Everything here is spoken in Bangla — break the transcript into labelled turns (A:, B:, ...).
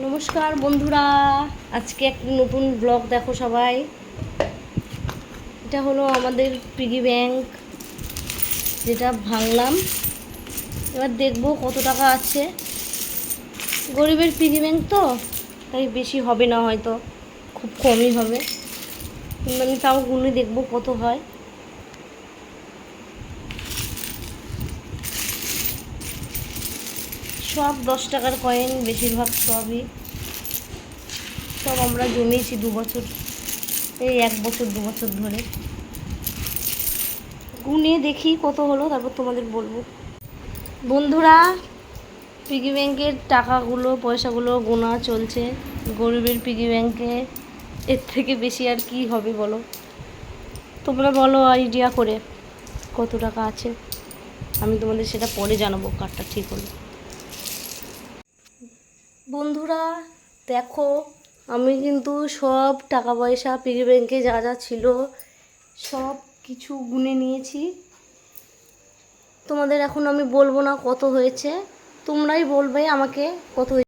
A: নমস্কার বন্ধুরা, আজকে একটা নতুন ব্লগ দেখো সবাই। এটা হলো আমাদের পিগি ব্যাংক, যেটা ভাঙলাম। এবার দেখবো কত টাকা আছে। গরিবের পিগি ব্যাংক তো, তাই বেশি হবে না, হয়তো খুব কমই হবে, কিন্তু আমি তাও গুনে দেখবো কত হয়। সব 10 টাকার কয়েন, বেশিরভাগ সব আমরা জমিয়েছি 2 বছর, এই 1 বছর 2 বছর ধরে। গুনে দেখি কত হলো, তারপর তোমাদের বলবো। বন্ধুরা, পিগি ব্যাংকের টাকাগুলো পয়সাগুলো গোনা চলছে। গরিবের পিগি ব্যাংকে এর থেকে বেশি আর কি হবে বলো? তোমরা বলো আইডিয়া করে কত টাকা আছে। আমি তোমাদের সেটা পরে জানাবো কার্ডটা ঠিক হলো। বন্ধুরা দেখো, আমি কিন্তু সব টাকা পয়সা পিগি ব্যাংকে যা যা ছিল সব কিছু গুনে নিয়েছি। তোমাদের এখন আমি বলবো না কত হয়েছে, তোমরাই বলবে আমাকে কত হয়েছে।